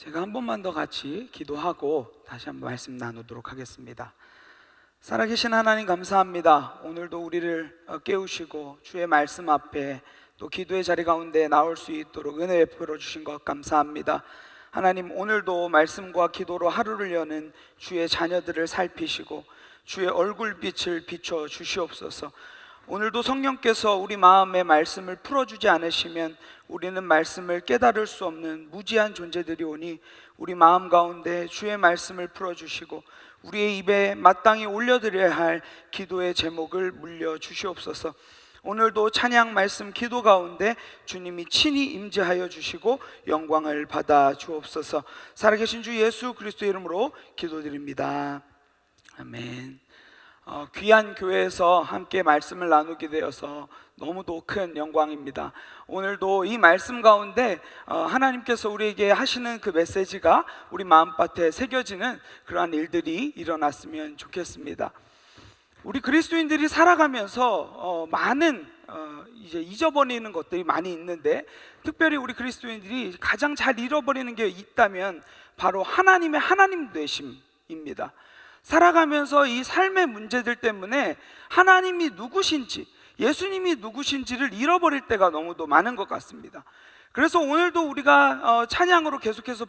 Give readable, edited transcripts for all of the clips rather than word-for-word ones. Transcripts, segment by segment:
제가 한 번만 더 같이 기도하고 다시 한번 말씀 나누도록 하겠습니다. 살아계신 하나님 감사합니다. 오늘도 우리를 깨우시고 주의 말씀 앞에 또 기도의 자리 가운데 나올 수 있도록 은혜 베풀어 주신 것 감사합니다. 하나님, 오늘도 말씀과 기도로 하루를 여는 주의 자녀들을 살피시고 주의 얼굴빛을 비춰 주시옵소서. 오늘도 성령께서 우리 마음의 말씀을 풀어주지 않으시면 우리는 말씀을 깨달을 수 없는 무지한 존재들이 오니 우리 마음 가운데 주의 말씀을 풀어주시고 우리의 입에 마땅히 올려드려야 할 기도의 제목을 물려주시옵소서. 오늘도 찬양 말씀 기도 가운데 주님이 친히 임재하여 주시고 영광을 받아 주옵소서. 살아계신 주 예수 그리스도 이름으로 기도드립니다. 아멘. 귀한 교회에서 함께 말씀을 나누게 되어서 너무도 큰 영광입니다. 오늘도 이 말씀 가운데 하나님께서 우리에게 하시는 그 메시지가 우리 마음밭에 새겨지는 그러한 일들이 일어났으면 좋겠습니다. 우리 그리스도인들이 살아가면서 많은 이제 잊어버리는 것들이 많이 있는데, 특별히 우리 그리스도인들이 가장 잘 잃어버리는 게 있다면 바로 하나님의 하나님 되심입니다. 살아가면서 이 삶의 문제들 때문에 하나님이 누구신지, 예수님이 누구신지를 잃어버릴 때가 너무도 많은 것 같습니다. 그래서 오늘도 우리가 찬양으로 계속해서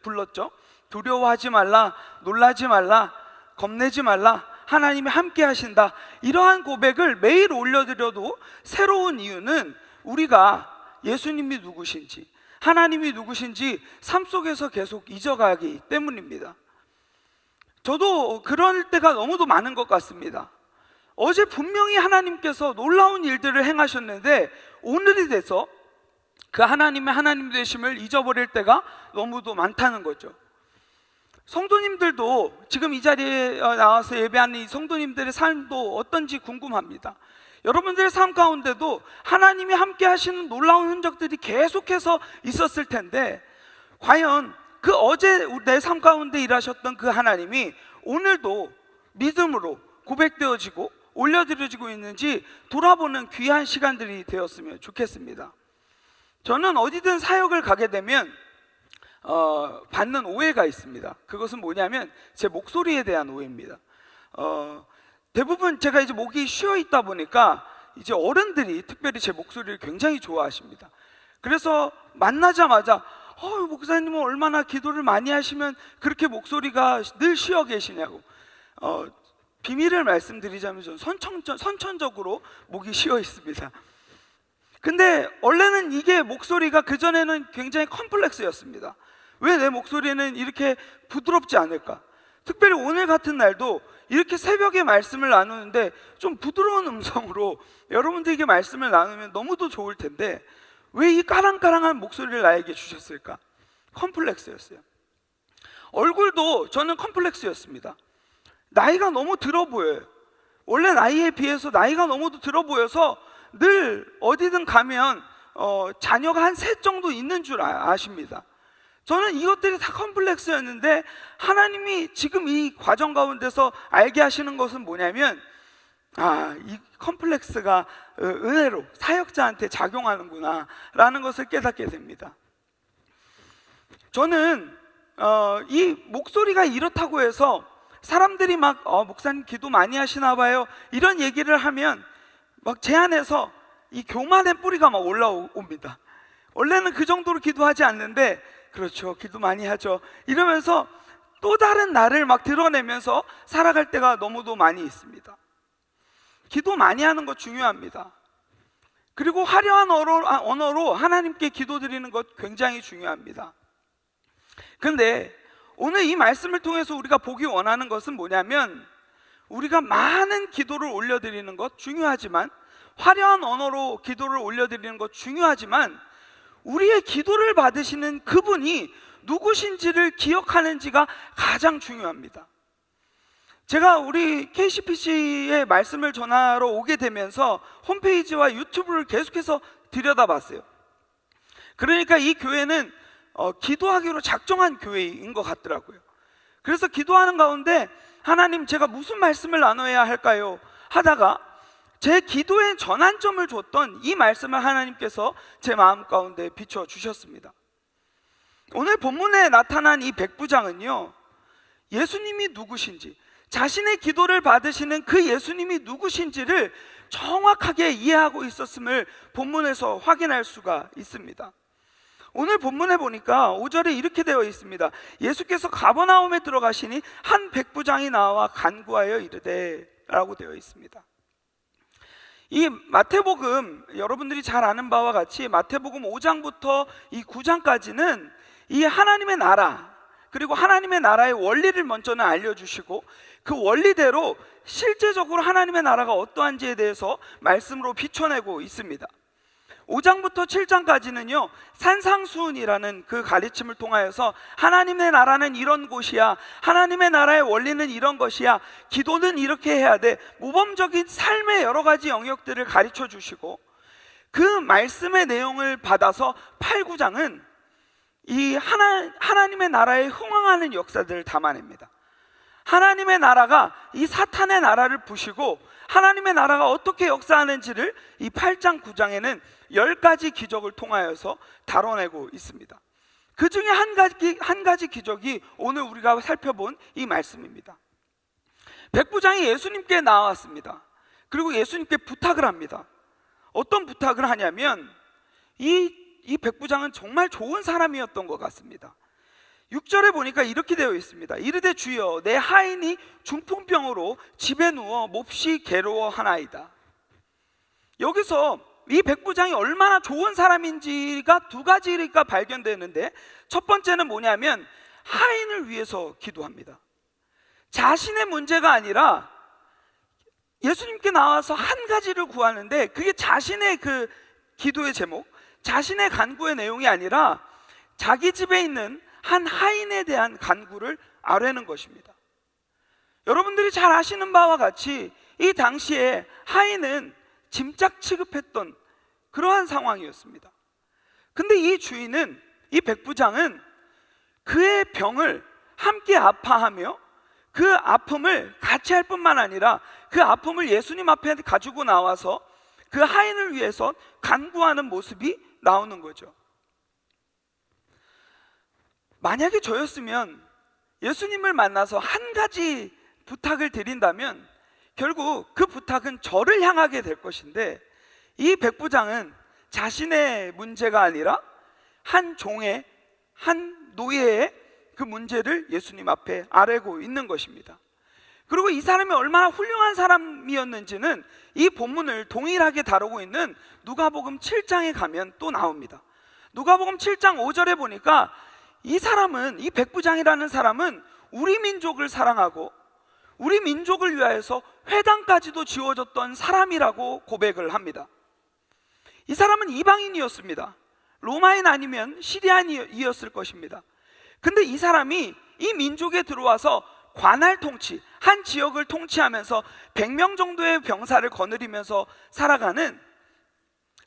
불렀죠. 두려워하지 말라, 놀라지 말라, 겁내지 말라, 하나님이 함께 하신다. 이러한 고백을 매일 올려드려도 새로운 이유는 우리가 예수님이 누구신지, 하나님이 누구신지 삶 속에서 계속 잊어가기 때문입니다. 저도 그럴 때가 너무도 많은 것 같습니다. 어제 분명히 하나님께서 놀라운 일들을 행하셨는데 오늘이 돼서 그 하나님의 하나님 되심을 잊어버릴 때가 너무도 많다는 거죠. 성도님들도 지금 이 자리에 나와서 예배하는 이 성도님들의 삶도 어떤지 궁금합니다. 여러분들의 삶 가운데도 하나님이 함께 하시는 놀라운 흔적들이 계속해서 있었을 텐데, 과연 그 어제 내 삶 가운데 일하셨던 그 하나님이 오늘도 믿음으로 고백되어지고 올려드려지고 있는지 돌아보는 귀한 시간들이 되었으면 좋겠습니다. 저는 어디든 사역을 가게 되면 받는 오해가 있습니다. 그것은 뭐냐면 제 목소리에 대한 오해입니다. 대부분 제가 이제 목이 쉬어 있다 보니까 이제 어른들이 특별히 제 목소리를 굉장히 좋아하십니다. 그래서 만나자마자 목사님은 얼마나 기도를 많이 하시면 그렇게 목소리가 늘 쉬어 계시냐고. 비밀을 말씀드리자면 저는 선천적으로 목이 쉬어 있습니다. 근데 원래는 이게 목소리가 그전에는 굉장히 컴플렉스였습니다. 왜 내 목소리는 이렇게 부드럽지 않을까? 특별히 오늘 같은 날도 이렇게 새벽에 말씀을 나누는데 좀 부드러운 음성으로 여러분들에게 말씀을 나누면 너무도 좋을 텐데 왜 이 까랑까랑한 목소리를 나에게 주셨을까? 컴플렉스였어요. 얼굴도 저는 컴플렉스였습니다. 나이가 너무 들어 보여요. 원래 나이에 비해서 나이가 너무 들어 보여서 늘 어디든 가면 자녀가 한 셋 정도 있는 줄 아십니다. 저는 이것들이 다 컴플렉스였는데 하나님이 지금 이 과정 가운데서 알게 하시는 것은 뭐냐면 이 컴플렉스가 은혜로 사역자한테 작용하는구나 라는 것을 깨닫게 됩니다. 저는 이 목소리가 이렇다고 해서 사람들이 막 목사님 기도 많이 하시나 봐요 이런 얘기를 하면 막 제 안에서 이 교만의 뿌리가 막 올라옵니다. 원래는 그 정도로 기도하지 않는데 그렇죠, 기도 많이 하죠 이러면서 또 다른 나를 막 드러내면서 살아갈 때가 너무도 많이 있습니다. 기도 많이 하는 거 중요합니다. 그리고 화려한 언어로 하나님께 기도드리는 것 굉장히 중요합니다. 근데 오늘 이 말씀을 통해서 우리가 보기 원하는 것은 뭐냐면, 우리가 많은 기도를 올려드리는 것 중요하지만, 화려한 언어로 기도를 올려드리는 것 중요하지만, 우리의 기도를 받으시는 그분이 누구신지를 기억하는지가 가장 중요합니다. 제가 우리 KCPC의 말씀을 전하러 오게 되면서 홈페이지와 유튜브를 계속해서 들여다봤어요. 그러니까 이 교회는 기도하기로 작정한 교회인 것 같더라고요. 그래서 기도하는 가운데 하나님, 제가 무슨 말씀을 나눠야 할까요? 하다가 제 기도의 전환점을 줬던 이 말씀을 하나님께서 제 마음 가운데 비춰주셨습니다. 오늘 본문에 나타난 이 백부장은요, 예수님이 누구신지, 자신의 기도를 받으시는 그 예수님이 누구신지를 정확하게 이해하고 있었음을 본문에서 확인할 수가 있습니다. 오늘 본문에 보니까 5절에 이렇게 되어 있습니다. 예수께서 가버나움에 들어가시니 한 백부장이 나와 간구하여 이르되 라고 되어 있습니다. 이 마태복음, 여러분들이 잘 아는 바와 같이 마태복음 5장부터 이 9장까지는 이 하나님의 나라, 그리고 하나님의 나라의 원리를 먼저는 알려주시고 그 원리대로 실제적으로 하나님의 나라가 어떠한지에 대해서 말씀으로 비춰내고 있습니다. 5장부터 7장까지는요, 산상수훈이라는 그 가르침을 통하여서 하나님의 나라는 이런 곳이야, 하나님의 나라의 원리는 이런 것이야, 기도는 이렇게 해야 돼, 모범적인 삶의 여러 가지 영역들을 가르쳐 주시고, 그 말씀의 내용을 받아서 8, 9장은 이 하나님의 나라에 흥황하는 역사들을 담아냅니다. 하나님의 나라가 이 사탄의 나라를 부시고 하나님의 나라가 어떻게 역사하는지를 이 8장 9장에는 10가지 기적을 통하여서 다뤄내고 있습니다. 그 중에 한 가지 기적이 오늘 우리가 살펴본 이 말씀입니다. 백부장이 예수님께 나왔습니다. 그리고 예수님께 부탁을 합니다. 어떤 부탁을 하냐면 이 백부장은 정말 좋은 사람이었던 것 같습니다. 6절에 보니까 이렇게 되어 있습니다. 이르되 주여, 내 하인이 중풍병으로 집에 누워 몹시 괴로워하나이다. 여기서 이 백부장이 얼마나 좋은 사람인지가 두 가지가 발견되는데, 첫 번째는 뭐냐면 하인을 위해서 기도합니다. 자신의 문제가 아니라 예수님께 나와서 한 가지를 구하는데, 그게 자신의 그 기도의 제목, 자신의 간구의 내용이 아니라 자기 집에 있는 한 하인에 대한 간구를 아뢰는 것입니다. 여러분들이 잘 아시는 바와 같이 이 당시에 하인은 짐짝 취급했던 그러한 상황이었습니다. 근데 이 주인은, 이 백부장은 그의 병을 함께 아파하며 그 아픔을 같이 할 뿐만 아니라 그 아픔을 예수님 앞에 가지고 나와서 그 하인을 위해서 간구하는 모습이 나오는 거죠. 만약에 저였으면 예수님을 만나서 한 가지 부탁을 드린다면 결국 그 부탁은 저를 향하게 될 것인데, 이 백부장은 자신의 문제가 아니라 한 종의, 한 노예의 그 문제를 예수님 앞에 아뢰고 있는 것입니다. 그리고 이 사람이 얼마나 훌륭한 사람이었는지는 이 본문을 동일하게 다루고 있는 누가복음 7장에 가면 또 나옵니다. 누가복음 7장 5절에 보니까 이 사람은, 이 백부장이라는 사람은 우리 민족을 사랑하고 우리 민족을 위하여서 회당까지도 지어줬던 사람이라고 고백을 합니다. 이 사람은 이방인이었습니다. 로마인 아니면 시리안이었을 것입니다. 근데 이 사람이 이 민족에 들어와서 관할 통치, 한 지역을 통치하면서 100명 정도의 병사를 거느리면서 살아가는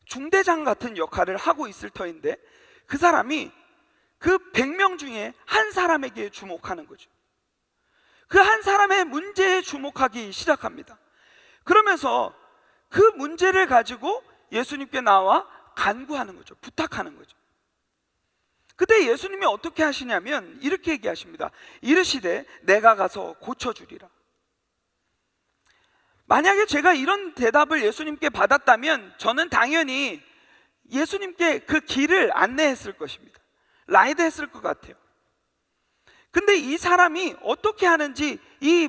중대장 같은 역할을 하고 있을 터인데, 그 사람이 그 100명 중에 한 사람에게 주목하는 거죠. 그 한 사람의 문제에 주목하기 시작합니다. 그러면서 그 문제를 가지고 예수님께 나와 간구하는 거죠. 부탁하는 거죠. 그때 예수님이 어떻게 하시냐면 이렇게 얘기하십니다. 이르시되 내가 가서 고쳐주리라. 만약에 제가 이런 대답을 예수님께 받았다면 저는 당연히 예수님께 그 길을 안내했을 것입니다. 라이드했을 것 같아요. 근데 이 사람이 어떻게 하는지 이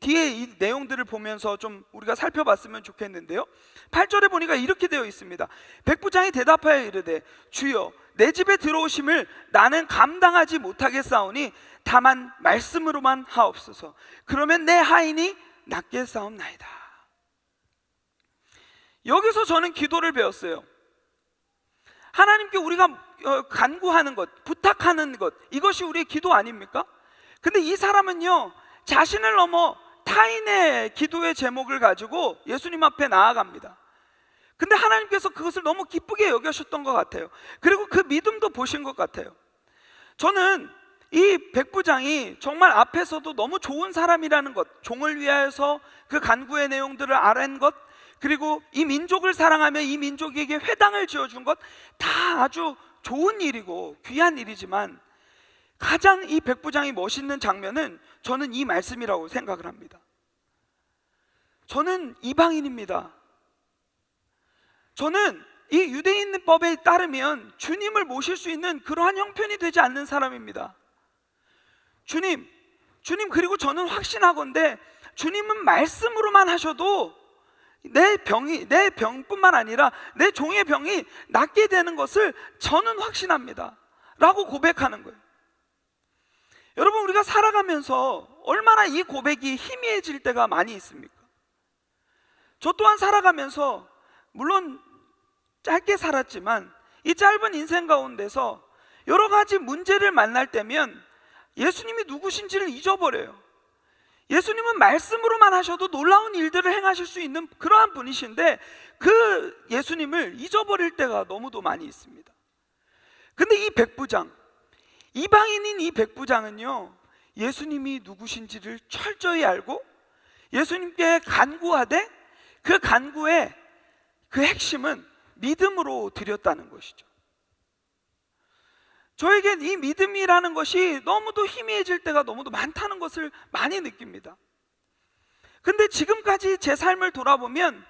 뒤에 이 내용들을 보면서 좀 우리가 살펴봤으면 좋겠는데요, 8절에 보니까 이렇게 되어 있습니다. 백부장이 대답하여 이르되 주여, 내 집에 들어오심을 나는 감당하지 못하겠사오니 다만 말씀으로만 하옵소서. 그러면 내 하인이 낫게 싸움나이다. 여기서 저는 기도를 배웠어요. 하나님께 우리가 간구하는 것, 부탁하는 것, 이것이 우리의 기도 아닙니까? 근데 이 사람은요, 자신을 넘어 타인의 기도의 제목을 가지고 예수님 앞에 나아갑니다. 근데 하나님께서 그것을 너무 기쁘게 여겨셨던 것 같아요. 그리고 그 믿음도 보신 것 같아요. 저는 이 백부장이 정말 앞에서도 너무 좋은 사람이라는 것, 종을 위하여서 그 간구의 내용들을 아는 것, 그리고 이 민족을 사랑하며 이 민족에게 회당을 지어준 것, 다 아주 좋은 일이고 귀한 일이지만 가장 이 백부장이 멋있는 장면은 저는 이 말씀이라고 생각을 합니다. 저는 이방인입니다. 저는 이 유대인법에 따르면 주님을 모실 수 있는 그러한 형편이 되지 않는 사람입니다. 주님 그리고 저는 확신하건대 주님은 말씀으로만 하셔도 내 병뿐만 아니라 내 종의 병이 낫게 되는 것을 저는 확신합니다 라고 고백하는 거예요. 여러분, 우리가 살아가면서 얼마나 이 고백이 희미해질 때가 많이 있습니까? 저 또한 살아가면서 물론 짧게 살았지만 이 짧은 인생 가운데서 여러 가지 문제를 만날 때면 예수님이 누구신지를 잊어버려요. 예수님은 말씀으로만 하셔도 놀라운 일들을 행하실 수 있는 그러한 분이신데 그 예수님을 잊어버릴 때가 너무도 많이 있습니다. 근데 이 백부장, 이방인인 이 백부장은요, 예수님이 누구신지를 철저히 알고 예수님께 간구하되 그 간구의 그 핵심은 믿음으로 드렸다는 것이죠. 저에겐 이 믿음이라는 것이 너무도 희미해질 때가 너무도 많다는 것을 많이 느낍니다. 근데 지금까지 제 삶을 돌아보면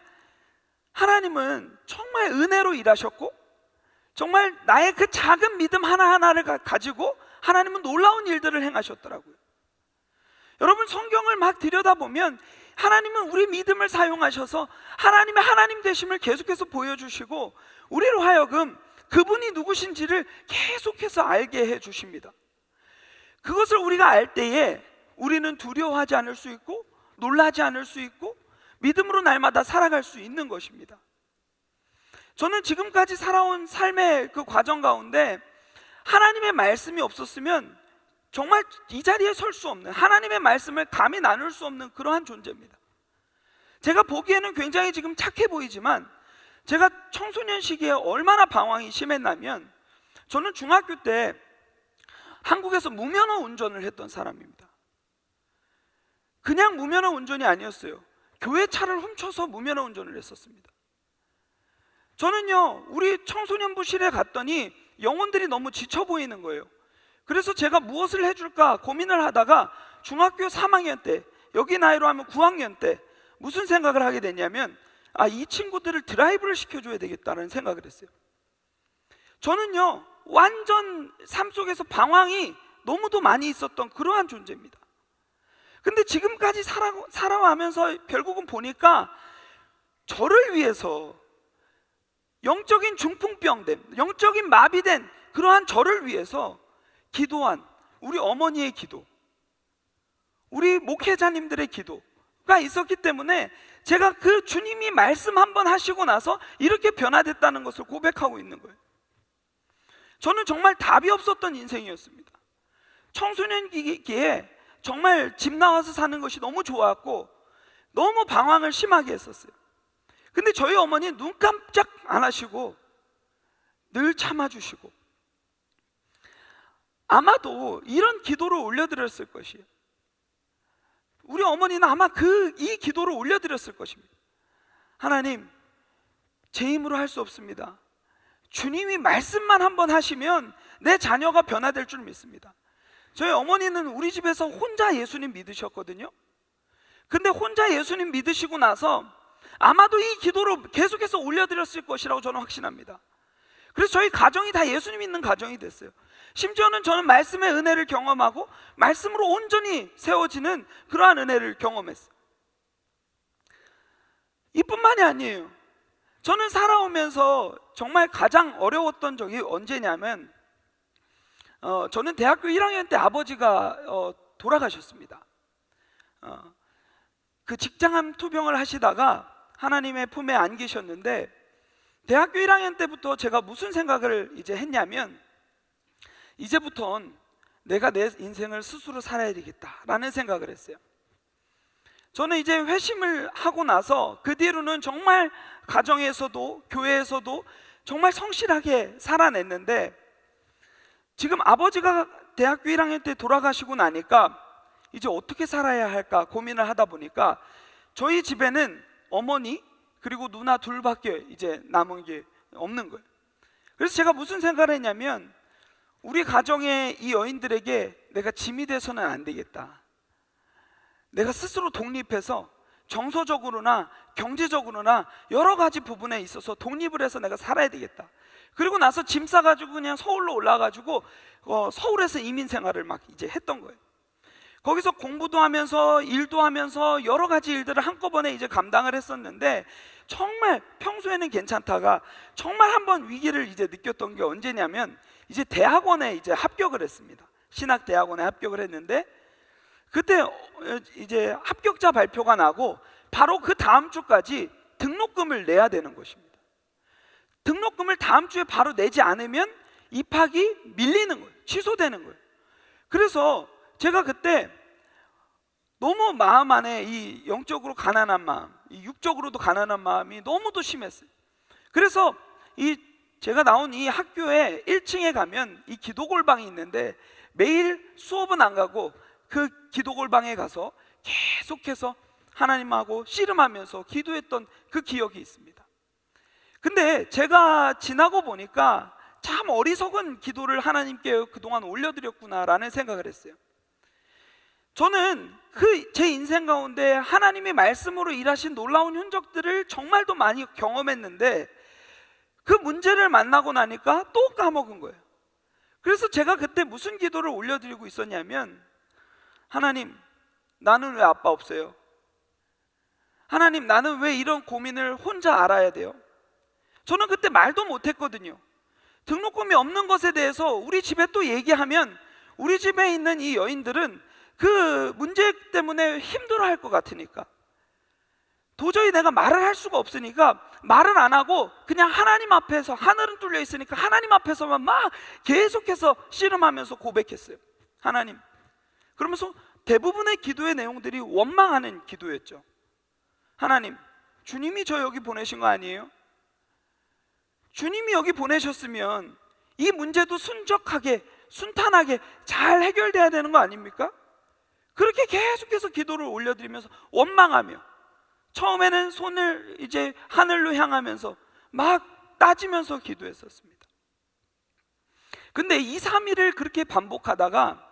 하나님은 정말 은혜로 일하셨고 정말 나의 그 작은 믿음 하나하나를 가지고 하나님은 놀라운 일들을 행하셨더라고요. 여러분, 성경을 막 들여다보면 하나님은 우리 믿음을 사용하셔서 하나님의 하나님 되심을 계속해서 보여주시고 우리로 하여금 그분이 누구신지를 계속해서 알게 해주십니다. 그것을 우리가 알 때에 우리는 두려워하지 않을 수 있고 놀라지 않을 수 있고 믿음으로 날마다 살아갈 수 있는 것입니다. 저는 지금까지 살아온 삶의 그 과정 가운데 하나님의 말씀이 없었으면 정말 이 자리에 설 수 없는, 하나님의 말씀을 감히 나눌 수 없는 그러한 존재입니다. 제가 보기에는 굉장히 지금 착해 보이지만 제가 청소년 시기에 얼마나 방황이 심했냐면 저는 중학교 때 한국에서 무면허 운전을 했던 사람입니다. 그냥 무면허 운전이 아니었어요. 교회 차를 훔쳐서 무면허 운전을 했었습니다. 저는요, 우리 청소년부실에 갔더니 영혼들이 너무 지쳐 보이는 거예요. 그래서 제가 무엇을 해줄까 고민을 하다가 중학교 3학년 때, 여기 나이로 하면 9학년 때 무슨 생각을 하게 됐냐면 이 친구들을 드라이브를 시켜줘야 되겠다는 생각을 했어요. 저는요, 완전 삶 속에서 방황이 너무도 많이 있었던 그러한 존재입니다. 근데 지금까지 살아가면서 결국은 보니까 저를 위해서 영적인 중풍병된, 영적인 마비된 그러한 저를 위해서 기도한 우리 어머니의 기도, 우리 목회자님들의 기도가 있었기 때문에 제가 그 주님이 말씀 한번 하시고 나서 이렇게 변화됐다는 것을 고백하고 있는 거예요. 저는 정말 답이 없었던 인생이었습니다. 청소년기에 정말 집 나와서 사는 것이 너무 좋았고 너무 방황을 심하게 했었어요. 근데 저희 어머니는 눈 깜짝 안 하시고 늘 참아주시고 아마도 이런 기도를 올려드렸을 것이에요. 우리 어머니는 아마 이 기도를 올려드렸을 것입니다. 하나님, 제 힘으로 할 수 없습니다. 주님이 말씀만 한번 하시면 내 자녀가 변화될 줄 믿습니다. 저희 어머니는 우리 집에서 혼자 예수님 믿으셨거든요. 근데 혼자 예수님 믿으시고 나서 아마도 이 기도를 계속해서 올려드렸을 것이라고 저는 확신합니다. 그래서 저희 가정이 다 예수님 믿는 가정이 됐어요. 심지어는 저는 말씀의 은혜를 경험하고 말씀으로 온전히 세워지는 그러한 은혜를 경험했어요. 이뿐만이 아니에요. 저는 살아오면서 정말 가장 어려웠던 적이 언제냐면 저는 대학교 1학년 때 아버지가 돌아가셨습니다. 그 직장암 투병을 하시다가 하나님의 품에 안기셨는데 대학교 1학년 때부터 제가 무슨 생각을 이제 했냐면 이제부턴 내가 내 인생을 스스로 살아야 되겠다라는 생각을 했어요. 저는 이제 회심을 하고 나서 그 뒤로는 정말 가정에서도 교회에서도 정말 성실하게 살아냈는데 지금 아버지가 대학교 1학년 때 돌아가시고 나니까 이제 어떻게 살아야 할까 고민을 하다 보니까 저희 집에는 어머니 그리고 누나 둘밖에 이제 남은 게 없는 거예요. 그래서 제가 무슨 생각을 했냐면, 우리 가정의 이 여인들에게 내가 짐이 돼서는 안 되겠다. 내가 스스로 독립해서 정서적으로나 경제적으로나 여러 가지 부분에 있어서 독립을 해서 내가 살아야 되겠다. 그리고 나서 짐 싸가지고 그냥 서울로 올라가가지고 서울에서 이민 생활을 막 이제 했던 거예요. 거기서 공부도 하면서 일도 하면서 여러 가지 일들을 한꺼번에 이제 감당을 했었는데, 정말 평소에는 괜찮다가 정말 한번 위기를 이제 느꼈던 게 언제냐면, 이제 대학원에 이제 합격을 했습니다. 신학대학원에 합격을 했는데, 그때 이제 합격자 발표가 나고 바로 그 다음 주까지 등록금을 내야 되는 것입니다. 등록금을 다음 주에 바로 내지 않으면 입학이 밀리는 거예요. 취소되는 거예요. 그래서 제가 그때 너무 마음 안에 이 영적으로 가난한 마음, 이 육적으로도 가난한 마음이 너무도 심했어요. 그래서 제가 나온 이 학교에 1층에 가면 이 기도골방이 있는데, 매일 수업은 안 가고 그 기도골방에 가서 계속해서 하나님하고 씨름하면서 기도했던 그 기억이 있습니다. 근데 제가 지나고 보니까 참 어리석은 기도를 하나님께 그동안 올려드렸구나라는 생각을 했어요. 저는 제 인생 가운데 하나님의 말씀으로 일하신 놀라운 흔적들을 정말도 많이 경험했는데, 그 문제를 만나고 나니까 또 까먹은 거예요. 그래서 제가 그때 무슨 기도를 올려드리고 있었냐면, 하나님, 나는 왜 아빠 없어요? 하나님, 나는 왜 이런 고민을 혼자 알아야 돼요? 저는 그때 말도 못했거든요. 등록금이 없는 것에 대해서 우리 집에 또 얘기하면 우리 집에 있는 이 여인들은 그 문제 때문에 힘들어할 것 같으니까, 도저히 내가 말을 할 수가 없으니까 말을 안 하고 그냥 하나님 앞에서, 하늘은 뚫려 있으니까 하나님 앞에서만 막 계속해서 씨름하면서 고백했어요. 하나님. 그러면서 대부분의 기도의 내용들이 원망하는 기도였죠. 하나님, 주님이 저 여기 보내신 거 아니에요? 주님이 여기 보내셨으면 이 문제도 순적하게, 순탄하게 잘 해결돼야 되는 거 아닙니까? 그렇게 계속해서 기도를 올려드리면서 원망하며, 처음에는 손을 이제 하늘로 향하면서 막 따지면서 기도했었습니다. 근데 2, 3일을 그렇게 반복하다가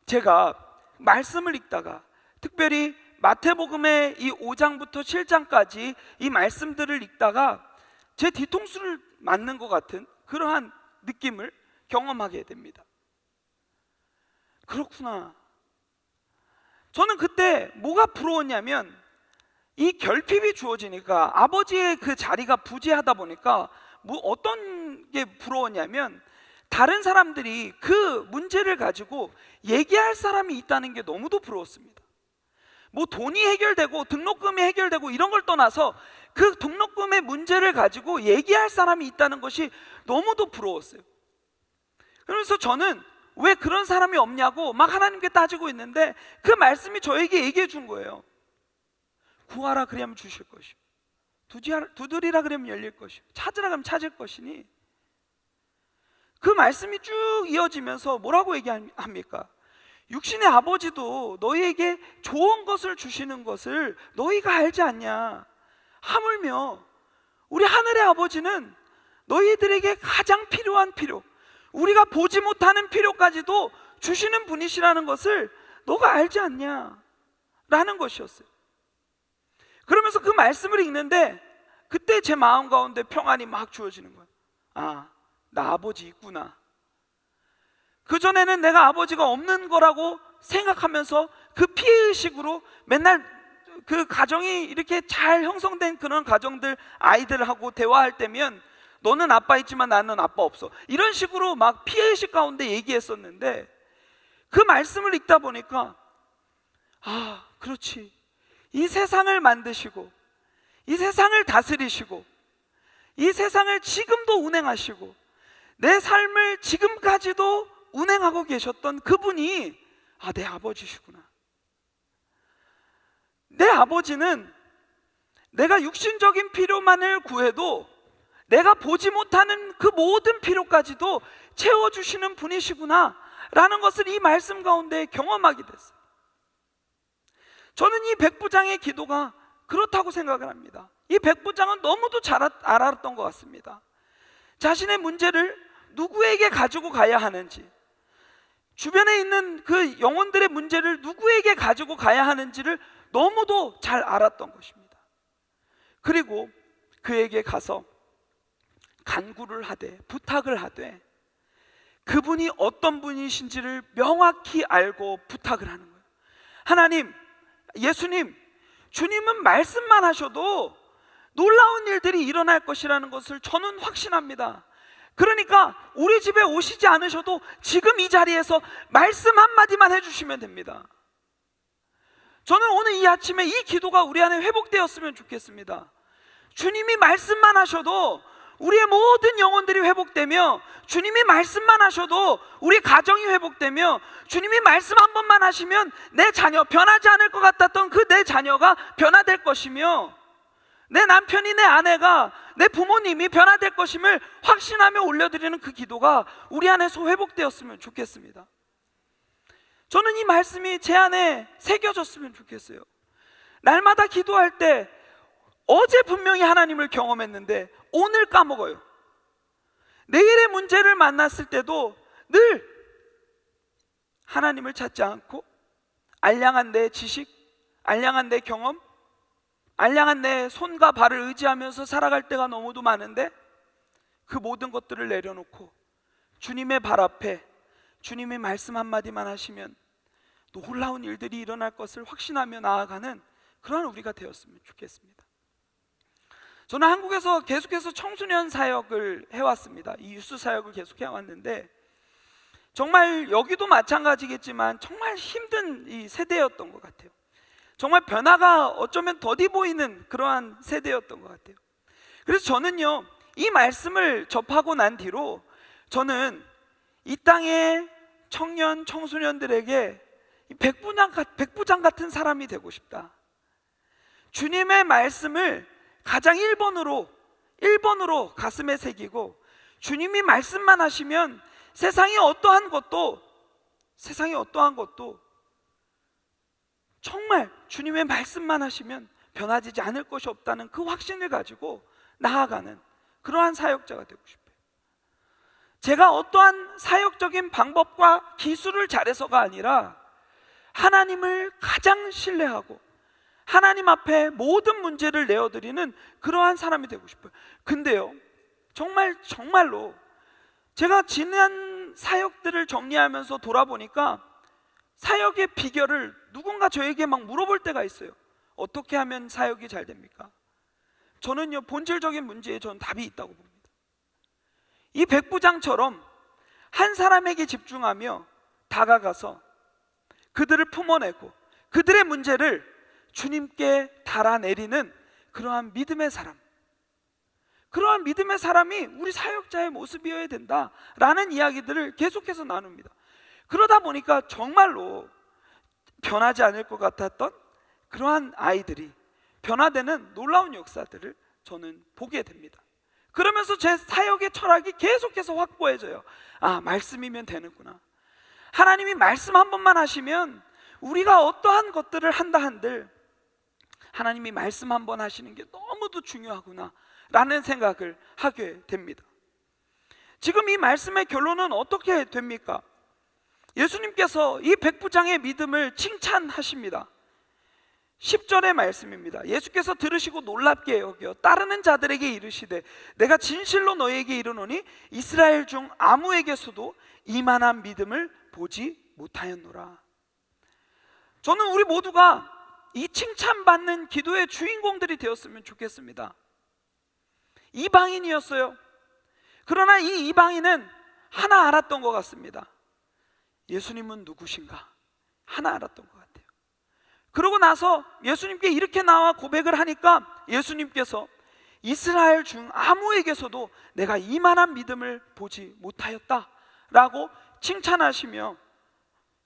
제가 말씀을 읽다가, 특별히 마태복음의 이 5장부터 7장까지 이 말씀들을 읽다가 제 뒤통수를 맞는 것 같은 그러한 느낌을 경험하게 됩니다. 그렇구나. 저는 그때 뭐가 부러웠냐면, 이 결핍이 주어지니까, 아버지의 그 자리가 부재하다 보니까 어떤 게 부러웠냐면, 다른 사람들이 그 문제를 가지고 얘기할 사람이 있다는 게 너무도 부러웠습니다. 뭐 돈이 해결되고 등록금이 해결되고 이런 걸 떠나서 그 등록금의 문제를 가지고 얘기할 사람이 있다는 것이 너무도 부러웠어요. 그래서 저는 왜 그런 사람이 없냐고 막 하나님께 따지고 있는데, 그 말씀이 저에게 얘기해 준 거예요. 구하라 그러면 주실 것이고, 두드리라 그러면 열릴 것이고, 찾으라 그러면 찾을 것이니, 그 말씀이 쭉 이어지면서 뭐라고 얘기합니까? 육신의 아버지도 너희에게 좋은 것을 주시는 것을 너희가 알지 않냐? 하물며 우리 하늘의 아버지는 너희들에게 가장 필요한 필요, 우리가 보지 못하는 필요까지도 주시는 분이시라는 것을 너가 알지 않냐? 라는 것이었어요. 그러면서 그 말씀을 읽는데 그때 제 마음 가운데 평안이 막 주어지는 거예요. 아, 나 아버지 있구나. 그전에는 내가 아버지가 없는 거라고 생각하면서 그 피해의식으로 맨날 그 가정이 이렇게 잘 형성된 그런 가정들, 아이들하고 대화할 때면 너는 아빠 있지만 나는 아빠 없어, 이런 식으로 막 피해의식 가운데 얘기했었는데, 그 말씀을 읽다 보니까 아, 그렇지. 이 세상을 만드시고 이 세상을 다스리시고 이 세상을 지금도 운행하시고 내 삶을 지금까지도 운행하고 계셨던 그분이 내 아버지시구나. 내 아버지는 내가 육신적인 필요만을 구해도 내가 보지 못하는 그 모든 필요까지도 채워주시는 분이시구나 라는 것을 이 말씀 가운데 경험하게 됐어요. 저는 이 백부장의 기도가 그렇다고 생각을 합니다. 이 백부장은 너무도 잘 알았던 것 같습니다. 자신의 문제를 누구에게 가지고 가야 하는지, 주변에 있는 그 영혼들의 문제를 누구에게 가지고 가야 하는지를 너무도 잘 알았던 것입니다. 그리고 그에게 가서 간구를 하되, 부탁을 하되, 그분이 어떤 분이신지를 명확히 알고 부탁을 하는 거예요. 하나님, 예수님, 주님은 말씀만 하셔도 놀라운 일들이 일어날 것이라는 것을 저는 확신합니다. 그러니까 우리 집에 오시지 않으셔도 지금 이 자리에서 말씀 한마디만 해주시면 됩니다. 저는 오늘 이 아침에 이 기도가 우리 안에 회복되었으면 좋겠습니다. 주님이 말씀만 하셔도 우리의 모든 영혼들이 회복되며, 주님이 말씀만 하셔도 우리 가정이 회복되며, 주님이 말씀 한 번만 하시면 내 자녀, 변하지 않을 것 같았던 그 내 자녀가 변화될 것이며, 내 남편이, 내 아내가, 내 부모님이 변화될 것임을 확신하며 올려드리는 그 기도가 우리 안에서 회복되었으면 좋겠습니다. 저는 이 말씀이 제 안에 새겨졌으면 좋겠어요. 날마다 기도할 때 어제 분명히 하나님을 경험했는데 오늘 까먹어요. 내일의 문제를 만났을 때도 늘 하나님을 찾지 않고 알량한 내 지식, 알량한 내 경험, 알량한 내 손과 발을 의지하면서 살아갈 때가 너무도 많은데, 그 모든 것들을 내려놓고 주님의 발 앞에 주님의 말씀 한마디만 하시면 놀라운 일들이 일어날 것을 확신하며 나아가는 그러한 우리가 되었으면 좋겠습니다. 저는 한국에서 계속해서 청소년 사역을 해왔습니다. 이 유스 사역을 계속 해왔는데, 정말 여기도 마찬가지겠지만 정말 힘든 이 세대였던 것 같아요. 정말 변화가 어쩌면 더디 보이는 그러한 세대였던 것 같아요. 그래서 저는요, 이 말씀을 접하고 난 뒤로 저는 이 땅의 청년, 청소년들에게 백부장 같은 사람이 되고 싶다. 주님의 말씀을 가장 1번으로 가슴에 새기고, 주님이 말씀만 하시면 세상의 어떠한 것도 정말 주님의 말씀만 하시면 변화지지 않을 것이 없다는 그 확신을 가지고 나아가는 그러한 사역자가 되고 싶어요. 제가 어떠한 사역적인 방법과 기술을 잘해서가 아니라 하나님을 가장 신뢰하고 하나님 앞에 모든 문제를 내어드리는 그러한 사람이 되고 싶어요. 근데요, 정말로 제가 지난 사역들을 정리하면서 돌아보니까 사역의 비결을 누군가 저에게 막 물어볼 때가 있어요. 어떻게 하면 사역이 잘 됩니까? 저는요, 본질적인 문제에 저는 답이 있다고 봅니다. 이 백부장처럼 한 사람에게 집중하며 다가가서 그들을 품어내고 그들의 문제를 주님께 달아내리는 그러한 믿음의 사람, 그러한 믿음의 사람이 우리 사역자의 모습이어야 된다라는 이야기들을 계속해서 나눕니다. 그러다 보니까 정말로 변하지 않을 것 같았던 그러한 아이들이 변화되는 놀라운 역사들을 저는 보게 됩니다. 그러면서 제 사역의 철학이 계속해서 확고해져요. 아, 말씀이면 되는구나. 하나님이 말씀 한 번만 하시면 우리가 어떠한 것들을 한다 한들 하나님이 말씀 한 번 하시는 게 너무도 중요하구나 라는 생각을 하게 됩니다. 지금 이 말씀의 결론은 어떻게 됩니까? 예수님께서 이 백부장의 믿음을 칭찬하십니다. 10절의 말씀입니다. 예수께서 들으시고 놀랍게 여겨 따르는 자들에게 이르시되 내가 진실로 너희에게 이르노니 이스라엘 중 아무에게서도 이만한 믿음을 보지 못하였노라. 저는 우리 모두가 이 칭찬받는 기도의 주인공들이 되었으면 좋겠습니다. 이방인이었어요. 그러나 이 이방인은 하나 알았던 것 같습니다. 예수님은 누구신가? 하나 알았던 것 같아요. 그러고 나서 예수님께 이렇게 나와 고백을 하니까 예수님께서 이스라엘 중 아무에게서도 내가 이만한 믿음을 보지 못하였다 라고 칭찬하시며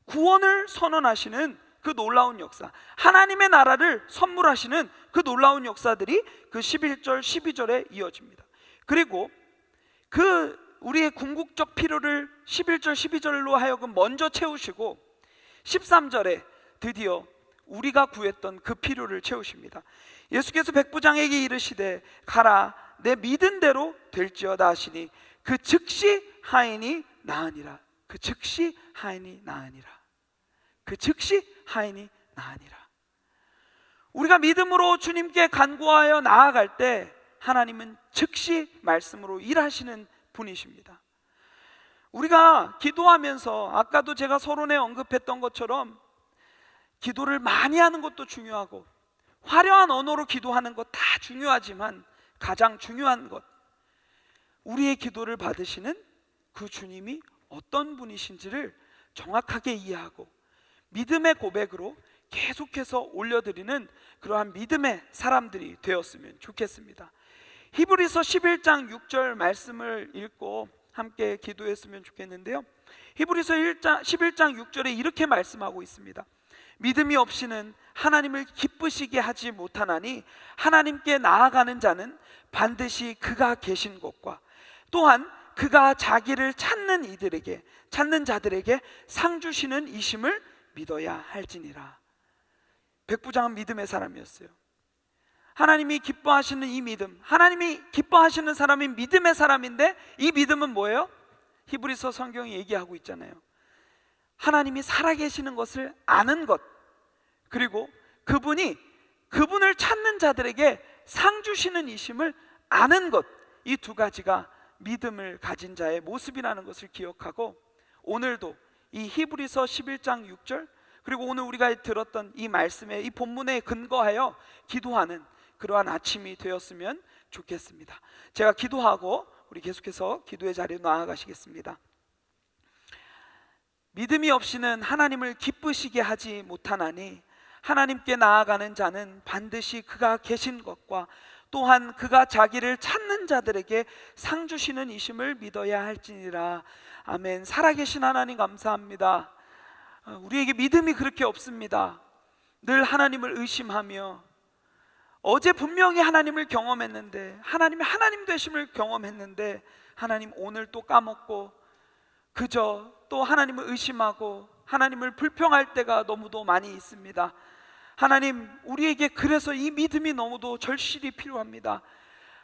구원을 선언하시는 그 놀라운 역사, 하나님의 나라를 선물하시는 그 놀라운 역사들이 그 11절 12절에 이어집니다. 그리고 그 우리의 궁극적 필요를 11절 12절로 하여금 먼저 채우시고 13절에 드디어 우리가 구했던 그 필요를 채우십니다. 예수께서 백부장에게 이르시되 가라, 내 믿은 대로 될지어다 하시니 그 즉시 하인이 나으니라. 그 즉시 하인이 나으니라. 그 즉시 하인이 나으니라. 우리가 믿음으로 주님께 간구하여 나아갈 때 하나님은 즉시 말씀으로 일하시는 분이십니다. 우리가 기도하면서 아까도 제가 서론에 언급했던 것처럼 기도를 많이 하는 것도 중요하고 화려한 언어로 기도하는 것 다 중요하지만 가장 중요한 것, 우리의 기도를 받으시는 그 주님이 어떤 분이신지를 정확하게 이해하고 믿음의 고백으로 계속해서 올려드리는 그러한 믿음의 사람들이 되었으면 좋겠습니다. 히브리서 11장 6절 말씀을 읽고 함께 기도했으면 좋겠는데요, 히브리서 11장 6절에 이렇게 말씀하고 있습니다. 믿음이 없이는 하나님을 기쁘시게 하지 못하나니 하나님께 나아가는 자는 반드시 그가 계신 곳과 또한 그가 자기를 찾는 자들에게 상 주시는 이심을 믿어야 할지니라. 백부장은 믿음의 사람이었어요. 하나님이 기뻐하시는 이 믿음, 하나님이 기뻐하시는 사람이 믿음의 사람인데 이 믿음은 뭐예요? 히브리서 성경이 얘기하고 있잖아요. 하나님이 살아계시는 것을 아는 것, 그리고 그분을 찾는 자들에게 상 주시는 이심을 아는 것, 이 두 가지가 믿음을 가진 자의 모습이라는 것을 기억하고 오늘도 이 히브리서 11장 6절 그리고 오늘 우리가 들었던 이 말씀에, 이 본문에 근거하여 기도하는 그러한 아침이 되었으면 좋겠습니다. 제가 기도하고 우리 계속해서 기도의 자리로 나아가시겠습니다. 믿음이 없이는 하나님을 기쁘시게 하지 못하나니 하나님께 나아가는 자는 반드시 그가 계신 것과 또한 그가 자기를 찾는 자들에게 상 주시는 이심을 믿어야 할지니라. 아멘. 살아계신 하나님 감사합니다. 우리에게 믿음이 그렇게 없습니다. 늘 하나님을 의심하며 어제 분명히 하나님을 경험했는데, 하나님이 하나님 되심을 경험했는데 하나님 오늘 또 까먹고 그저 또 하나님을 의심하고 하나님을 불평할 때가 너무도 많이 있습니다. 하나님, 우리에게 그래서 이 믿음이 너무도 절실히 필요합니다.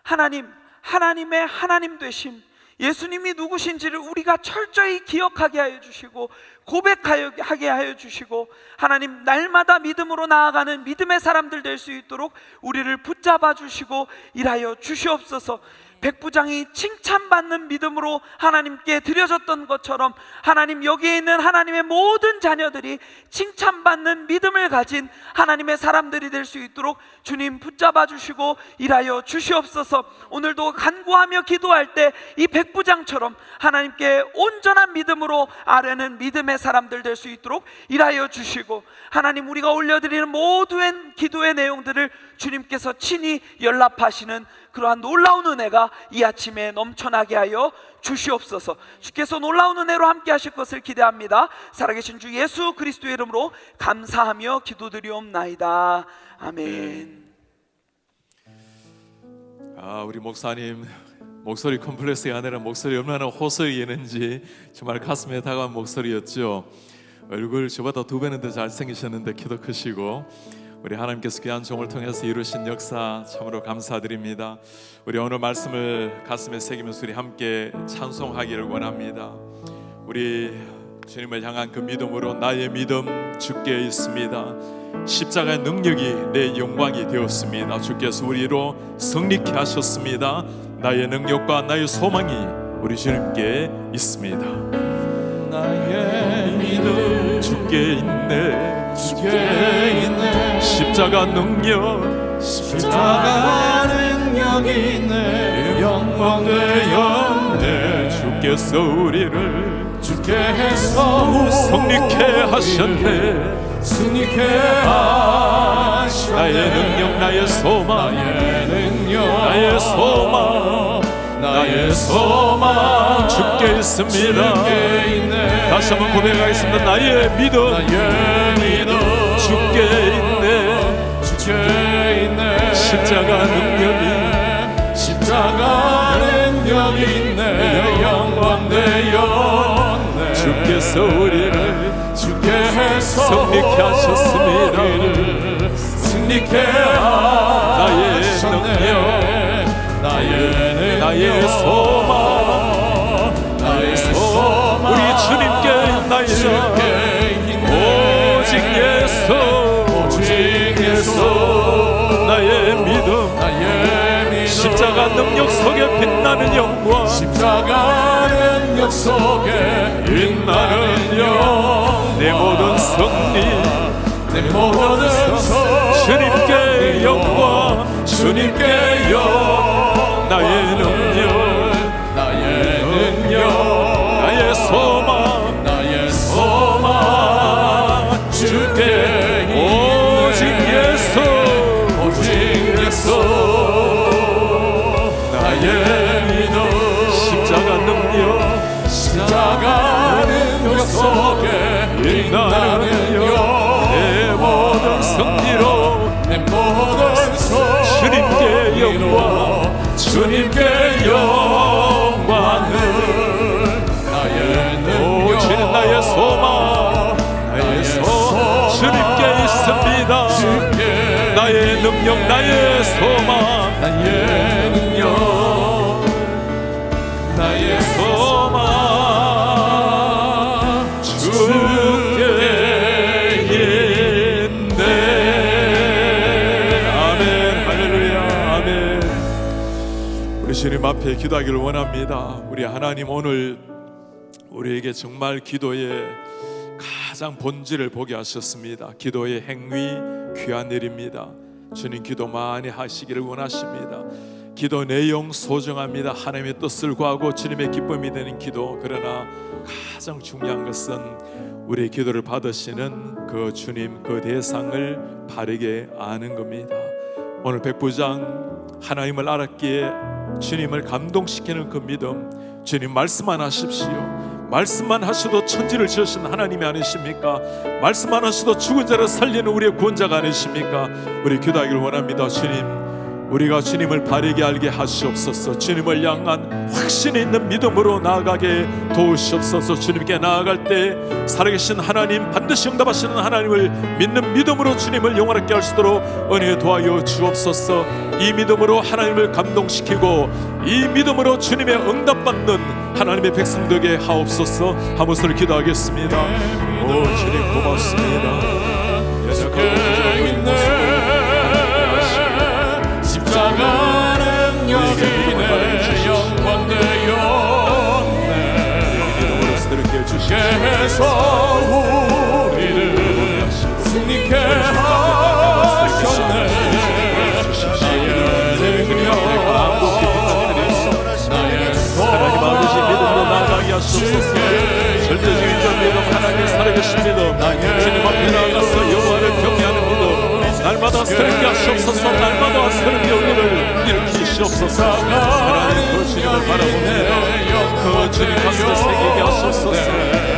하나님, 하나님의 하나님 되심, 예수님이 누구신지를 우리가 철저히 기억하게 하여 주시고 고백하게 하여 주시고 하나님, 날마다 믿음으로 나아가는 믿음의 사람들 될 수 있도록 우리를 붙잡아 주시고 일하여 주시옵소서. 백부장이 칭찬받는 믿음으로 하나님께 드려졌던 것처럼 하나님, 여기에 있는 하나님의 모든 자녀들이 칭찬받는 믿음을 가진 하나님의 사람들이 될 수 있도록 주님 붙잡아 주시고 일하여 주시옵소서. 오늘도 간구하며 기도할 때 이 백부장처럼 하나님께 온전한 믿음으로 아뢰는 믿음의 사람들 될 수 있도록 일하여 주시고 하나님, 우리가 올려드리는 모든 기도의 내용들을 주님께서 친히 연락하시는 그러한 놀라운 은혜가 이 아침에 넘쳐나게 하여 주시옵소서. 주께서 놀라운 은혜로 함께 하실 것을 기대합니다. 살아계신 주 예수 그리스도의 이름으로 감사하며 기도드리옵나이다. 아멘. 우리 목사님 목소리 컴플렉스가 아니라 목소리 얼마나 호소이는지 정말 가슴에 다가온 목소리였죠. 얼굴 저보다 2배는 더 잘생기셨는데 키도 크시고 우리 하나님께서 귀한 종을 통해서 이루신 역사 참으로 감사드립니다. 우리 오늘 말씀을 가슴에 새기면서 우리 함께 찬송하기를 원합니다. 우리 주님을 향한 그 믿음으로 나의 믿음 주께 있습니다. 십자가의 능력이 내 영광이 되었습니다. 주께서 우리로 승리케 하셨습니다. 나의 능력과 나의 소망이 우리 주님께 있습니다. 나의 믿음 주께 있네, 주께 있네. 십자가 능력, 십자가 능력이 내 영광 되었네. 주께서 우리를 주께서 승리케 하셨네. 승리케 하셨네. 나의 능력, 나의 소망, 나의 능력, 나의 소망, 나의 소망 주께 있습니다. 주께 있네. 다시 한번 고백하겠습니다. 나의 믿음, 나의 믿음 주께 있네. 주께 있네. 십자가 능력이, 십자가 능력이 있네. 영광 되었네. 주께서 우리를 주께서 승리케 하셨습니다. 우리를 승리케 나의 하셨네. 능력, 나의 소망, 나의 소망, 우리 주님께 있나이다. 오직 예수, 오직 예수, 나의 믿음, 나의 믿음, 십자가 능력 속에 빛나는 영광, 십자가 능력 속에 빛나는 영, 내 모든 승리, 내 모든 주님께 영광, 주님께 영, 나의 능력, 나의 능력, 나의 소망, 나의 소망, 주께 오직 예수, 오직 예수, 나의 믿음, 십자가 능력, 십자가 능력 속에 빛나는 영, 내 모든 승리로 내 모든 주님께 영광, 주님께 영광을, 나의 능력, 오직 나의 소망, 나의 소망 주님께 있습니다. 나의 능력, 나의 소망, 나의 능력, 나의 소망 주께 있네. 아멘, 할렐루야, 아멘. 우리 주님 앞에 기도하기를 원합니다. 우리 하나님, 오늘 우리에게 정말 기도의 가장 본질을 보게 하셨습니다. 기도의 행위, 귀한 일입니다. 주님 기도 많이 하시기를 원하십니다. 기도 내용 소중합니다. 하나님의 뜻을 구하고 주님의 기쁨이 되는 기도. 그러나 가장 중요한 것은 우리의 기도를 받으시는 그 주님, 그 대상을 바르게 아는 겁니다. 오늘 백부장 하나님을 알았기에 주님을 감동시키는 그 믿음, 주님 말씀만 하십시오. 말씀만 하셔도 천지를 지으신 하나님이 아니십니까? 말씀만 하셔도 죽은 자를 살리는 우리의 구원자가 아니십니까? 우리 기도하기를 원합니다. 주님, 우리가 주님을 바르게 알게 하시옵소서. 주님을 향한 확신 있는 믿음으로 나아가게 도우시옵소서. 주님께 나아갈 때 살아계신 하나님, 반드시 응답하시는 하나님을 믿는 믿음으로 주님을 영원하게 할 수 있도록 은혜 도하여 주옵소서. 이 믿음으로 하나님을 감동시키고 이 믿음으로 주님의 응답받는 하나님의 백성 되게 하옵소서. 한 목소리 기도하겠습니다. 오 주님 고맙습니다. 십자가 능력이 내 영광 되었네. 주께서 우리를 승리케 하셨네. 하나님 아버지 믿음으로 나아가게 하소서. 절대주의자 믿음, 하나님의 살아계신 믿음, 주님 앞에 나아가서 여호와를 경외하는 믿음, 날마다 새롭게 하시옵소서. 날마다 새롭게 우리를 일으키시옵소서. 하나님 그 주님을 바라봅니다. 그 주님 가슴에 새기게 하시옵소서.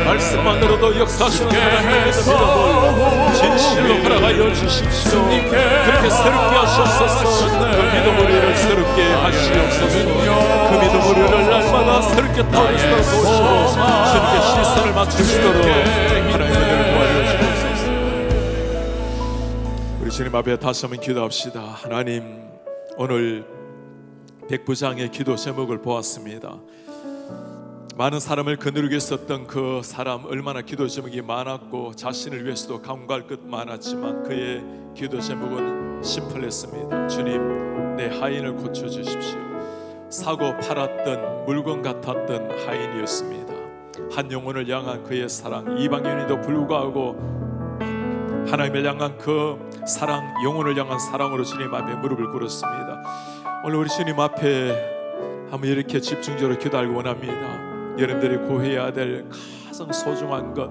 말씀만으로도 역사하시는 하나님의 믿음을 진실로 살아가여 주십시오. 그렇게 새롭게 하시옵소서. 그 믿음 우리를 새롭게 하시옵소서. 그 믿음 우리를 날마다 새롭게 타오르시도록 도우시고 주님께 시선을 맞추시도록 하나님의 은혜를 도와주옵소서. 우리 주님 앞에 다시 한번 기도합시다. 하나님, 오늘 백부장의 기도 제목을 보았습니다. 많은 사람을 거느리고 있었던 그 사람, 얼마나 기도 제목이 많았고 자신을 위해서도 간구할 것 많았지만 그의 기도 제목은 심플했습니다. 주님, 내 하인을 고쳐주십시오. 사고 팔았던 물건 같았던 하인이었습니다. 한 영혼을 향한 그의 사랑, 이방인에도 불구하고 하나님을 향한 그 사랑, 영혼을 향한 사랑으로 주님 앞에 무릎을 꿇었습니다. 오늘 우리 주님 앞에 한번 이렇게 집중적으로 기도하기 원합니다. 여러분들이 구해야 될 가장 소중한 것,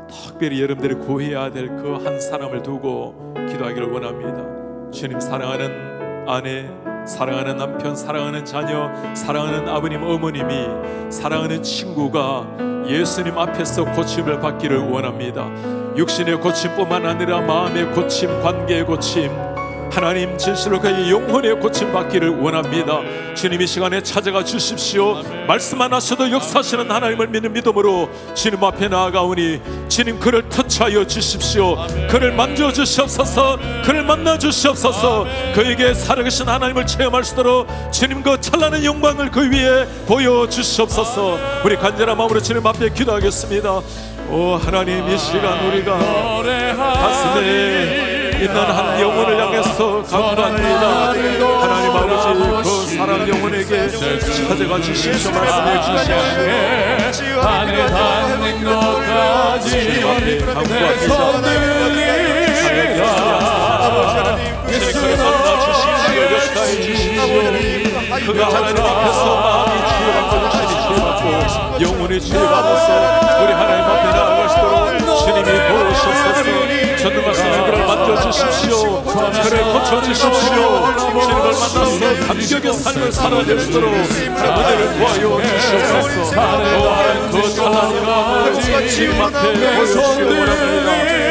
특별히 여러분들이 구해야 될 그 한 사람을 두고 기도하기를 원합니다. 주님, 사랑하는 아내, 사랑하는 남편, 사랑하는 자녀, 사랑하는 아버님, 어머님이, 사랑하는 친구가 예수님 앞에서 고침을 받기를 원합니다. 육신의 고침뿐만 아니라 마음의 고침, 관계의 고침, 하나님 진실로 그의 영혼에 고침받기를 원합니다. 주님 이 시간에 찾아가 주십시오. 말씀 안 하셔도 역사하시는 하나님을 믿는 믿음으로 주님 앞에 나아가오니 주님 그를 터치하여 주십시오. 그를 만져주시옵소서. 그를 만나주시옵소서. 그에게 살아계신 하나님을 체험할 수 있도록 주님 그 찬란한 영광을 그 위에 보여주시옵소서. 우리 간절한 마음으로 주님 앞에 기도하겠습니다. 오 하나님, 이 시간 우리가 가슴에 있는 한 영혼을 향해서 간구합니다. 하나님 아버지, 그 사람 영혼에게 찾아가 주십시오. 말씀해 주십시오. 하늘에 닿는 것까지 내 손 들리라. 주님께서 만나 주십시오. 역사해 주십시오. 그가 하나님 앞에서 마음이 치유받고 정신이 치유받고 영혼이 치유받아서 우리 하나님 앞에 나아갈 수 있도록 주님이 도우시옵소서. 전능 말씀에 그를 만져주십시오. 그를 고쳐주십시오. 주님을 만나서 감격의 삶을 살아낼 수 있도록 그들을 도와요 주시옵소서. 그 찬란한 영광을 주님 앞에 보여주시기 원합니다.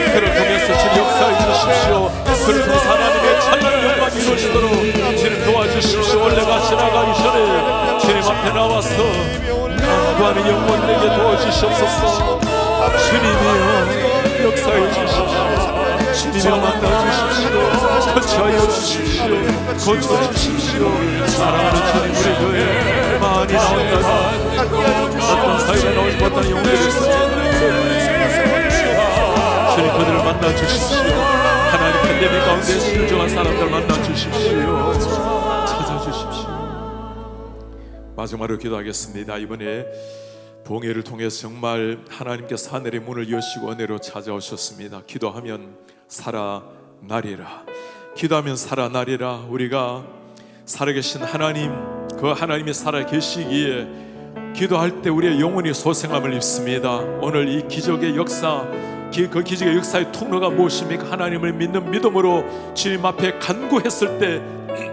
그를 통해서 주님 역사해 주십시오. 그를 통해서 하나님의 찬란한 영광이 이루어지도록 주님 도와주십시오. 원래가 지나가기 전에 주님 앞에 나와서 구하는 영혼에게 도와주시옵소서. 주님이여 역사해 주십시오. 주님이여 만나주십시오. 터치하여 주십시오. 고쳐주십시오. 사랑하는 주님, 우리 교회 많이 나온다. 어떤 사이에 나오지 못한 영혼들이 있습니다. 주님 그들을 만나주십시오. 하나님 팬데믹 가운데 실종한 사람들 만나주십시오. 찾아주십시오. 마지막으로 기도하겠습니다. 이번에 봉회를 통해서 정말 하나님께서 하늘의 문을 여시고 은혜로 찾아오셨습니다. 기도하면 살아나리라. 기도하면 살아나리라. 우리가 살아계신 하나님, 그 하나님이 살아계시기에 기도할 때 우리의 영혼이 소생함을 입습니다. 오늘 이 기적의 역사, 그 기적의 역사의 통로가 무엇입니까? 하나님을 믿는 믿음으로 주님 앞에 간구했을 때,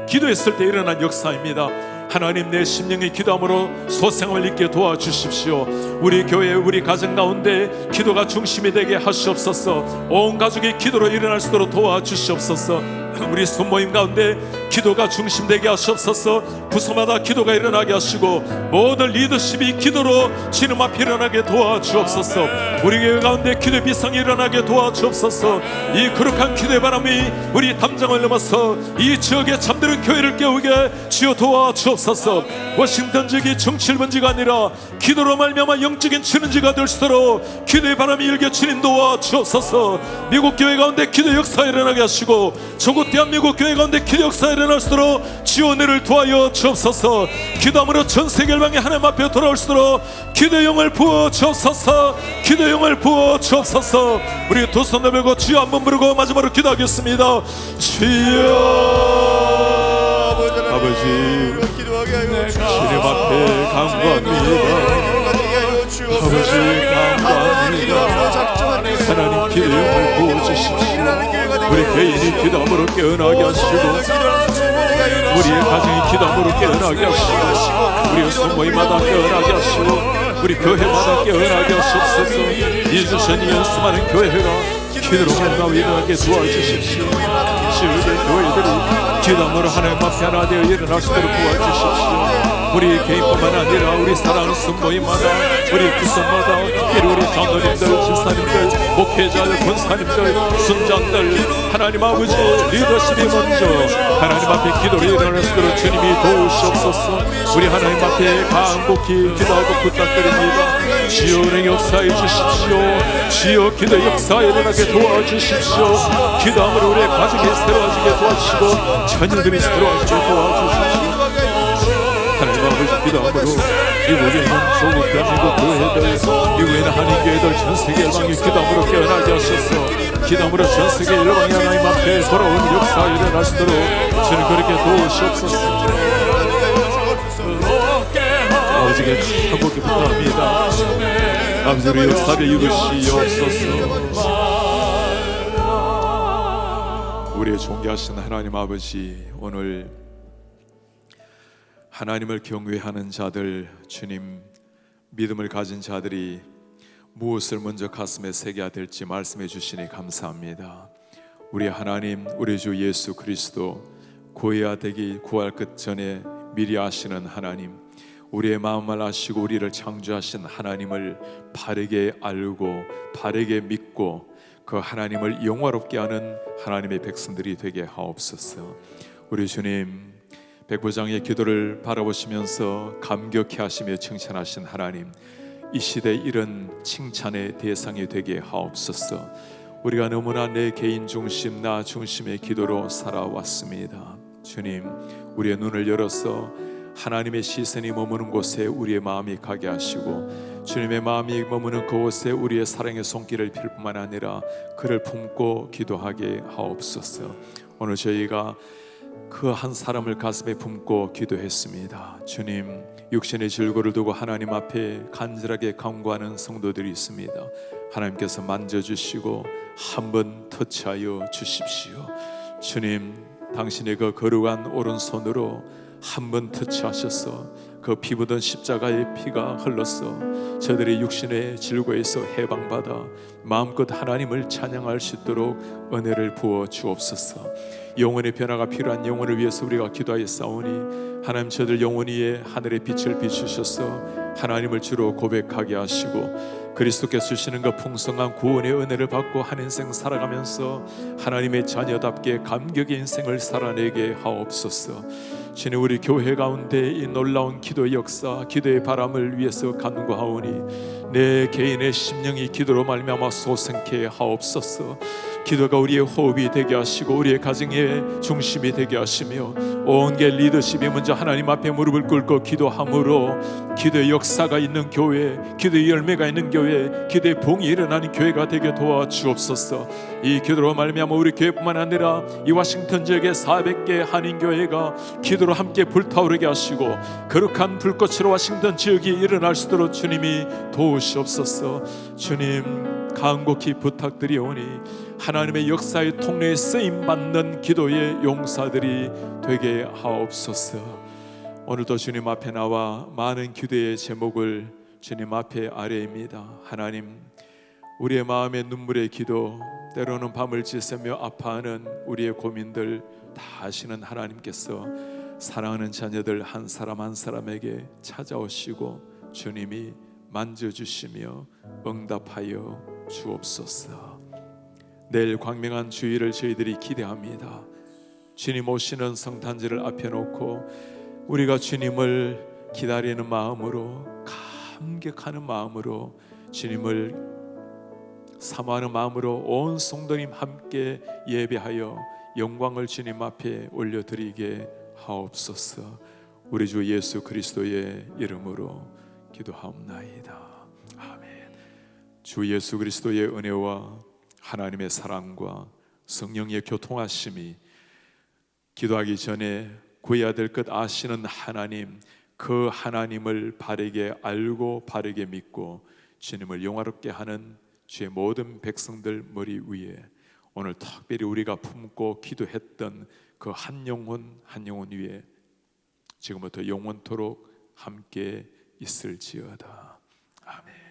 기도했을 때 일어난 역사입니다. 하나님, 내 심령의 기도함으로 소생함을 잊게 도와주십시오. 우리 교회, 우리 가정 가운데 기도가 중심이 되게 하시옵소서. 온 가족이 기도로 일어날 수 있도록 도와주시옵소서. 우리 손모임 가운데 기도가 중심되게 하시옵소서. 부서마다 기도가 일어나게 하시고 모든 리더십이 기도로 주님 앞에 일어나게 도와주옵소서. 우리 교회 가운데 기도의 비상이 일어나게 도와주옵소서. 이 거룩한 기도의 바람이 우리 담장을 넘어서 이 지역의 잠드는 교회를 깨우게 주여 도와주옵소서. 워싱턴 지역이 정치 1번지가 아니라 기도로 말미암아 영적인 치는지가 될 수 있도록 기도의 바람이 일게 주님 도와주옵소서. 미국 교회 가운데 기도 역사 일어나게 하시고 조국 대한민국 교회 가운데 기도 역사 일어날 수 있도록 주여 은혜를 도와여 주옵소서. 기도함으로 전 세계 열방이 하나님 앞에 돌아올 수 있도록 기도의 영을 부어 주옵소서. 기도의 영을 부어 주옵소서. 우리 두 손 내밀고 주여 한번 부르고 마지막으로 기도하겠습니다. 주여 아버지, 주님 앞에 간구합니다. 아버지 간구합니다. 하나님 기도의 영을 부어주십시오. 우리 개인이 기도함으로 깨어나게 하시고 우리의 가정이 기도함으로 깨어나게 하시고 우리 성모임마다 깨어나게 하시고 우리 교회마다 깨어나게 하시옵소서. 이주선이 연수많은 교회가 기도로 만나 일어나게 도와주십시오. 지역의 교회들이 기도함으로 하나님 앞에 하나 되어 일어날 수 있도록 도와주십시오. 우리 개인뿐만 아니라 우리 사랑하는 성모임마다 우리 구성마다 특별히 우리 장로님들, 집사님들, 목회자들, 권사님들, 순장들 하나님 아버지 리더십이 먼저 하나님 앞에 기도로 일어날 수 있도록 주님이 도우시옵소서. 우리 하나님 앞에 간곡히 기도하고 부탁드립니다. 주여 은혜 역사해 주십시오. 주여 기도 역사에 일어나게 도와주십시오. 기도함으로 우리의 가정이 새로워지게 도와주시고 자녀들이 새로워지게 도와주십시오. 하나님 아버지 기도함으로 미국에 있는 조국 대한민국 교회들, 미국에 있는 한인교회들, 전세계 열방이 기도함으로 깨어나게 하셔서 기도함으로 전세계 열방이 하나님 앞에 돌아온 역사 일어날 수 있도록 주님 그렇게 도우시옵소서. 아버지께 천국에 부탁합니다. 아버지 우리 역사를 이루시옵소서. 우리의 존귀하신 하나님 아버지, 오늘 하나님을 경외하는 자들, 주님 믿음을 가진 자들이 무엇을 먼저 가슴에 새겨야 될지 말씀해 주시니 감사합니다. 우리 하나님, 우리 주 예수 그리스도 구해야 되기 구할 것 전에 미리 아시는 하나님, 우리의 마음을 아시고 우리를 창조하신 하나님을 바르게 알고 바르게 믿고 그 하나님을 영화롭게 하는 하나님의 백성들이 되게 하옵소서. 우리 주님, 백부장의 기도를 바라보시면서 감격해 하시며 칭찬하신 하나님, 이 시대 이런 칭찬의 대상이 되게 하옵소서. 우리가 너무나 내 개인 중심, 나 중심의 기도로 살아왔습니다. 주님, 우리의 눈을 열어서 하나님의 시선이 머무는 곳에 우리의 마음이 가게 하시고, 주님의 마음이 머무는 그곳에 우리의 사랑의 손길을 필 뿐만 아니라 그를 품고 기도하게 하옵소서. 오늘 저희가 그 한 사람을 가슴에 품고 기도했습니다. 주님, 육신의 질고를 두고 하나님 앞에 간절하게 간구하는 성도들이 있습니다. 하나님께서 만져주시고 한번 터치하여 주십시오. 주님, 당신의 그 거룩한 오른손으로 한번 터치하셔서 그 피 묻은 십자가의 피가 흘러서 저들의 육신의 질고에서 해방받아 마음껏 하나님을 찬양할 수 있도록 은혜를 부어 주옵소서. 영혼의 변화가 필요한 영혼을 위해서 우리가 기도하였사오니 하나님, 저들 영혼 위에 하늘의 빛을 비추셔서 하나님을 주로 고백하게 하시고 그리스도께서 주시는 그 풍성한 구원의 은혜를 받고 한 인생 살아가면서 하나님의 자녀답게 감격의 인생을 살아내게 하옵소서. 주님, 우리 교회 가운데 이 놀라운 기도의 역사, 기도의 바람을 위해서 간구하오니 내 개인의 심령이 기도로 말미암아 솟생케 하옵소서. 기도가 우리의 호흡이 되게 하시고 우리의 가정의 중심이 되게 하시며 온 게 리더십이 먼저 하나님 앞에 무릎을 꿇고 기도함으로 기도의 역사가 있는 교회, 기도의 열매가 있는 교회, 기도의 봉이 일어나는 교회가 되게 도와주옵소서. 이 기도로 말미암아 우리 교회뿐만 아니라 이 워싱턴 지역의 400개 한인교회가 기도로 함께 불타오르게 하시고 거룩한 불꽃으로 워싱턴 지역이 일어날 수 있도록 주님이 도우시옵소서. 주님, 간곡히 부탁드리오니 하나님의 역사의 통로에 쓰임받는 기도의 용사들이 되게 하옵소서. 오늘도 주님 앞에 나와 많은 기도의 제목을 주님 앞에 아뢰입니다. 하나님, 우리의 마음의 눈물의 기도, 때로는 밤을 지새며 아파하는 우리의 고민들 다 아시는 하나님께서 사랑하는 자녀들 한 사람 한 사람에게 찾아오시고 주님이 만져주시며 응답하여 주옵소서. 내일 광명한 주일을 저희들이 기대합니다. 주님 오시는 성탄절을 앞에 놓고 우리가 주님을 기다리는 마음으로, 감격하는 마음으로, 주님을 사모하는 마음으로 온 성도님 함께 예배하여 영광을 주님 앞에 올려드리게 하옵소서. 우리 주 예수 그리스도의 이름으로 기도하옵나이다. 아멘. 주 예수 그리스도의 은혜와 하나님의 사랑과 성령의 교통하심이, 기도하기 전에 구해야 될 것 아시는 하나님, 그 하나님을 바르게 알고 바르게 믿고 주님을 영화롭게 하는 주의 모든 백성들 머리 위에 오늘 특별히 우리가 품고 기도했던 그 한 영혼 한 영혼 위에 지금부터 영원토록 함께 있을지어다. 아멘.